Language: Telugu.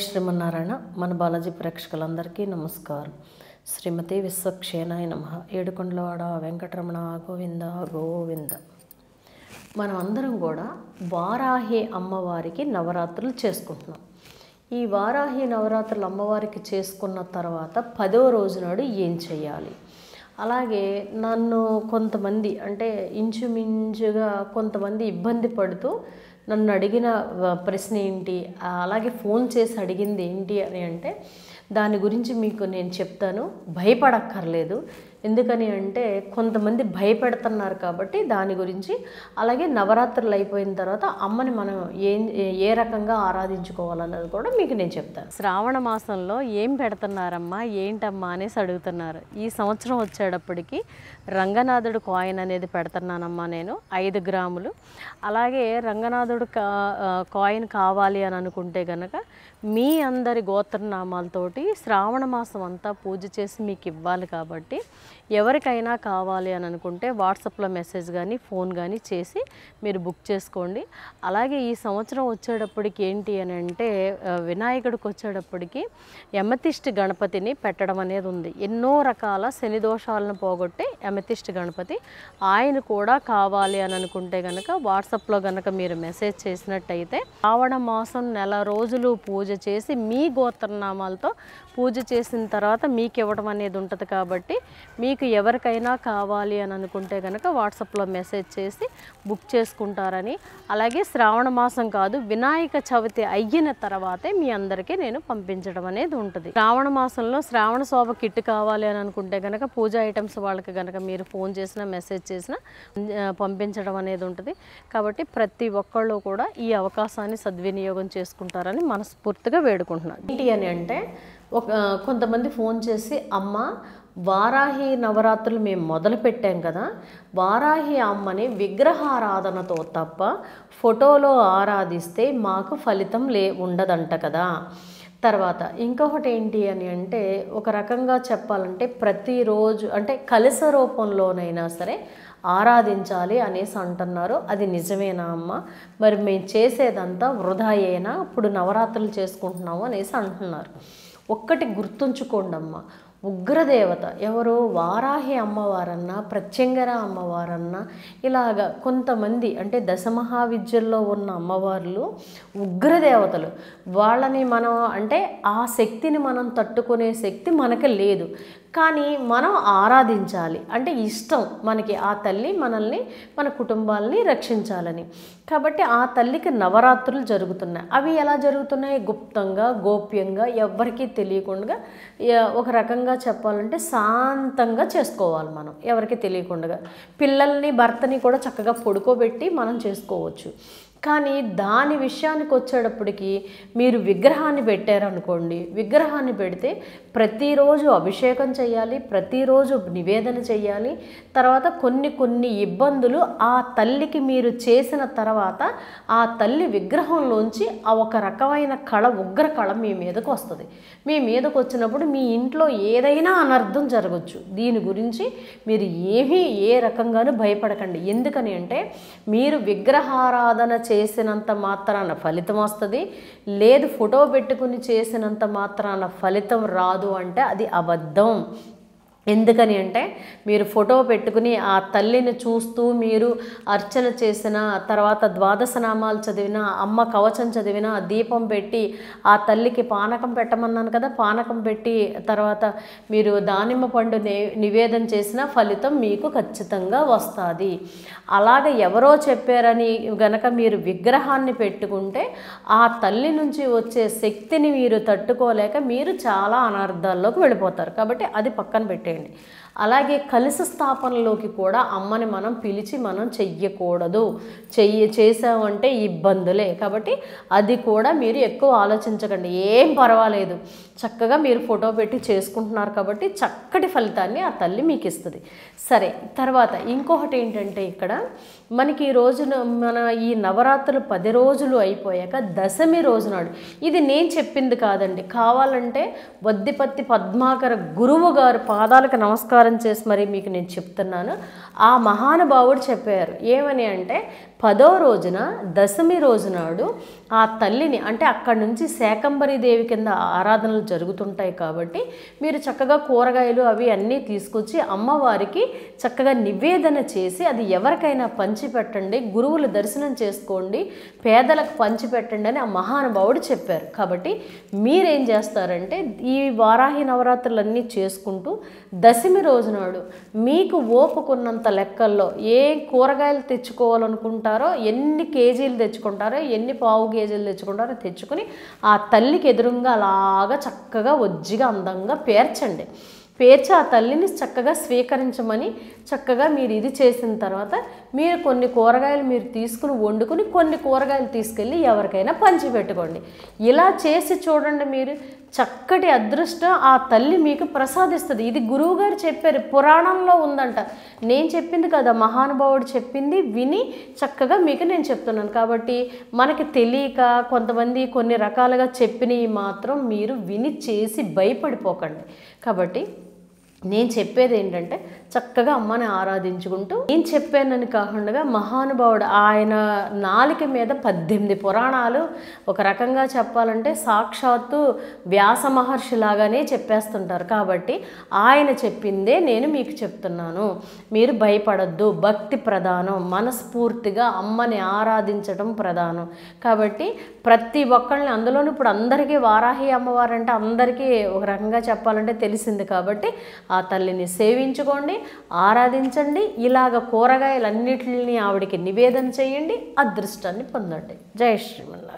శ్రీమన్నారాయణ. మన బాలాజీ ప్రేక్షకులందరికీ నమస్కారం. శ్రీమతి విశ్వక్షేణాయ నమః. ఏడుకొండలవాడ వెంకటరమణ గోవింద గోవింద. మనం అందరం కూడా వారాహి అమ్మవారికి నవరాత్రులు చేసుకుంటున్నాం. ఈ వారాహి నవరాత్రులు అమ్మవారికి చేసుకున్న తర్వాత 10వ రోజు నాడు ఏం చేయాలి? అలాగే నన్ను కొంతమంది అంటే ఇంచుమించుగా కొంతమంది ఇబ్బంది పడుతూ నన్ను అడిగిన ప్రశ్న ఏంటి, అలాగే ఫోన్ చేసి అడిగింది ఏంటి అని అంటే దాని గురించి మీకు నేను చెప్తాను. భయపడక్కర్లేదు. ఎందుకని అంటే కొంతమంది భయపెడుతున్నారు కాబట్టి దాని గురించి. అలాగే నవరాత్రులు అయిపోయిన తర్వాత అమ్మని మనం ఏ రకంగా ఆరాధించుకోవాలన్నది కూడా మీకు నేను చెప్తాను. శ్రావణ మాసంలో ఏం పెడుతున్నారమ్మా, ఏంటమ్మా అనేసి అడుగుతున్నారు. ఈ సంవత్సరం వచ్చేటప్పటికి రంగనాథుడు కాయిన్ అనేది పెడుతున్నానమ్మా నేను 5 గ్రాములు. అలాగే రంగనాథుడు కాయిన్ కావాలి అని అనుకుంటే కనుక మీ అందరి గోత్రనామాలతోటి శ్రావణ మాసం అంతా పూజ చేసి మీకు ఇవ్వాలి కాబట్టి ఎవరికైనా కావాలి అని అనుకుంటే వాట్సాప్లో మెసేజ్ కానీ ఫోన్ కానీ చేసి మీరు బుక్ చేసుకోండి. అలాగే ఈ సంవత్సరం వచ్చేటప్పటికి ఏంటి అని అంటే వినాయకుడికి వచ్చేటప్పటికి ఎమతిస్ట్ గణపతిని పెట్టడం అనేది ఉంది. ఎన్నో రకాల శని దోషాలను పోగొట్టే ఎమతిస్ట్ గణపతి ఆయన కూడా కావాలి అని అనుకుంటే కనుక వాట్సాప్లో కనుక మీరు మెసేజ్ చేసినట్టయితే శ్రావణ మాసం నెల రోజులు పూజ చేసి మీ గోత్రనామాలతో పూజ చేసిన తర్వాత మీకు ఇవ్వడం అనేది ఉంటుంది. కాబట్టి మీకు ఎవరికైనా కావాలి అని అనుకుంటే కనుక వాట్సాప్లో మెసేజ్ చేసి బుక్ చేసుకుంటారని. అలాగే శ్రావణ మాసం కాదు, వినాయక చవితి అయిన తర్వాతే మీ అందరికీ నేను పంపించడం అనేది ఉంటుంది. శ్రావణ మాసంలో శ్రావణ శోభ కిట్ కావాలి అని అనుకుంటే కనుక పూజ ఐటమ్స్ వాళ్ళకి కనుక మీరు ఫోన్ చేసినా మెసేజ్ చేసినా పంపించడం అనేది ఉంటుంది. కాబట్టి ప్రతి ఒక్కళ్ళు కూడా ఈ అవకాశాన్ని సద్వినియోగం చేసుకుంటారని మనస్ఫూర్తిగా వేడుకుంటున్నాను. ఏంటి అని అంటే కొంతమంది ఫోన్ చేసి అమ్మ వారాహి నవరాత్రులు మేము మొదలు పెట్టాం కదా, వారాహి అమ్మని విగ్రహారాధనతో తప్ప ఫోటోలో ఆరాధిస్తే మాకు ఫలితం ఉండదంట కదా. తర్వాత ఇంకొకటి ఏంటి అని అంటే ఒక రకంగా చెప్పాలంటే ప్రతిరోజు అంటే కలశ రూపంలోనైనా సరే ఆరాధించాలి అనేసి అంటున్నారు. అది నిజమేనా అమ్మ? మరి మేము చేసేదంతా వృధాయేనా? ఇప్పుడు నవరాత్రులు చేసుకుంటున్నాము అనేసి అంటున్నారు. ఒక్కటి గుర్తుంచుకోండి అమ్మ, ఉగ్రదేవత ఎవరు? వారాహి అమ్మవారన్నా ప్రత్యంగర అమ్మవారన్నా ఇలాగ కొంతమంది అంటే దశమహావిద్యల్లో ఉన్న అమ్మవార్లు ఉగ్రదేవతలు. వాళ్ళని మనం అంటే ఆ శక్తిని మనం తట్టుకునే శక్తి మనకి లేదు, కానీ మనం ఆరాధించాలి. అంటే ఇష్టం మనకి ఆ తల్లి మనల్ని మన కుటుంబాలని రక్షించాలని. కాబట్టి ఆ తల్లికి నవరాత్రులు జరుగుతున్నాయి. అవి ఎలా జరుగుతున్నాయి? గుప్తంగా గోప్యంగా ఎవ్వరికీ తెలియకుండా ఒక రకంగా చెప్పాలంటే శాంతంగా చేసుకోవాలి మనం, ఎవరికి తెలియకుండా. పిల్లల్ని భర్తని కూడా చక్కగా పడుకోబెట్టి మనం చేసుకోవచ్చు. కానీ దాని విషయానికి వచ్చేటప్పటికి మీరు విగ్రహాన్ని పెట్టారనుకోండి, విగ్రహాన్ని పెడితే ప్రతిరోజు అభిషేకం చేయాలి, ప్రతిరోజు నివేదన చేయాలి. తర్వాత కొన్ని ఇబ్బందులు ఆ తల్లికి మీరు చేసిన తర్వాత ఆ తల్లి విగ్రహంలోంచి ఆ ఒక రకమైన కళ, ఉగ్ర కళ మీ మీదకు వస్తుంది. మీ మీదకు వచ్చినప్పుడు మీ ఇంట్లో ఏదైనా అనర్థం జరగచ్చు. దీని గురించి మీరు ఏ రకంగానూ భయపడకండి. ఎందుకని అంటే మీరు విగ్రహారాధన చేసినంత మాత్రాన ఫలితం వస్తుంది, లేదు ఫోటో పెట్టుకుని చేసినంత మాత్రాన ఫలితం రాదు అంటే అది అబద్ధం. ఎందుకని అంటే మీరు ఫోటో పెట్టుకుని ఆ తల్లిని చూస్తూ మీరు అర్చన చేసిన తర్వాత ద్వాదశ నామాలు చదివిన, అమ్మ కవచం చదివిన, దీపం పెట్టి ఆ తల్లికి పానకం పెట్టమన్నాను కదా, పానకం పెట్టి తర్వాత మీరు దానిమ్మ పండు నివేదన చేసిన ఫలితం మీకు ఖచ్చితంగా వస్తుంది. అలాగ ఎవరో చెప్పారని గనక మీరు విగ్రహాన్ని పెట్టుకుంటే ఆ తల్లి నుంచి వచ్చే శక్తిని మీరు తట్టుకోలేక మీరు చాలా అనర్థాల్లోకి వెళ్ళిపోతారు. కాబట్టి అది పక్కన పెట్టేయండి. అలాగే కలశ స్థాపనలోకి కూడా అమ్మని మనం పిలిచి మనం చెయ్యకూడదు. చేసామంటే ఇబ్బందులే. కాబట్టి అది కూడా మీరు ఎక్కువ ఆలోచించకండి. ఏం పర్వాలేదు, చక్కగా మీరు ఫోటో పెట్టి చేసుకుంటున్నారు కాబట్టి చక్కటి ఫలితాన్ని ఆ తల్లి మీకు ఇస్తుంది. సరే, తర్వాత ఇంకొకటి ఏంటంటే ఇక్కడ మనకి ఈ రోజున మన ఈ నవరాత్రులు 10 రోజులు అయిపోయాక దశమి రోజు నాడు, ఇది నేను చెప్పింది కాదండి, కావాలంటే వద్దిపత్తి పద్మాకర గురువు గారు పాదాలకు నమస్కారం చేసి మరి మీకు నేను చెప్తున్నాను. ఆ మహానుభావుడు చెప్పారు ఏమని అంటే 10వ రోజున దశమి రోజు నాడు ఆ తల్లిని అంటే అక్కడి నుంచి శాకంబరి దేవి కింద ఆరాధనలు జరుగుతుంటాయి కాబట్టి మీరు చక్కగా కూరగాయలు అవి అన్నీ తీసుకొచ్చి అమ్మవారికి చక్కగా నివేదన చేసి అది ఎవరికైనా పంచిపెట్టండి, గురువుల దర్శనం చేసుకోండి, పేదలకు పంచిపెట్టండి అని ఆ మహానుభావుడు చెప్పారు. కాబట్టి మీరేం చేస్తారంటే ఈ వారాహి నవరాత్రులన్నీ చేసుకుంటూ దశమి రోజు నాడు మీకు ఓపుకున్నంత లెక్కల్లో ఏ కూరగాయలు తెచ్చుకోవాలనుకుంటారో, ఎన్ని కేజీలు తెచ్చుకుంటారో, ఎన్ని పావు కేజీలు తెచ్చుకుంటారో తెచ్చుకొని ఆ తల్లికి ఎదురుగా అలాగా చక్కగా ఒజ్జిగా అందంగా పేర్చండి. పేర్చి ఆ తల్లిని చక్కగా స్వీకరించమని చక్కగా మీరు ఇది చేసిన తర్వాత మీరు కొన్ని కూరగాయలు మీరు తీసుకుని వండుకుని కొన్ని కూరగాయలు తీసుకెళ్ళి ఎవరికైనా పంచిపెట్టుకోండి. ఇలా చేసి చూడండి, మీరు చక్కటి అదృష్టం ఆ తల్లి మీకు ప్రసాదిస్తుంది. ఇది గురువుగారు చెప్పారు, పురాణంలో ఉందంట. నేను చెప్పింది కదా, మహానుభావుడు చెప్పింది విని చక్కగా మీకు నేను చెప్తున్నాను. కాబట్టి మనకి తెలియక కొంతమంది కొన్ని రకాలుగా చెప్పినవి మాత్రం మీరు విని చేసి భయపడిపోకండి. కాబట్టి నేను చెప్పేది ఏంటంటే చక్కగా అమ్మని ఆరాధించుకుంటూ నేను చెప్పానని కాకుండా మహానుభావుడు ఆయన నాలిక మీద 18 పురాణాలు ఒక రకంగా చెప్పాలంటే సాక్షాత్తు వ్యాస మహర్షి లాగానే చెప్పేస్తుంటారు. కాబట్టి ఆయన చెప్పిందే నేను మీకు చెప్తున్నాను. మీరు భయపడద్దు, భక్తి ప్రధానం, మనస్ఫూర్తిగా అమ్మని ఆరాధించడం ప్రధానం. కాబట్టి ప్రతి ఒక్కళ్ళని అందులోనూ ఇప్పుడు అందరికీ వారాహి అమ్మవారు అంటే అందరికీ ఒక రకంగా చెప్పాలంటే తెలిసింది. కాబట్టి ఆ తల్లిని సేవించుకోండి, ఆరాధించండి, ఇలాగ కూరగాయలన్నిటిని ఆవిడికి నివేదన చేయండి, అదృష్టాన్ని పొందండి. జై శ్రీమన్నారాయణ.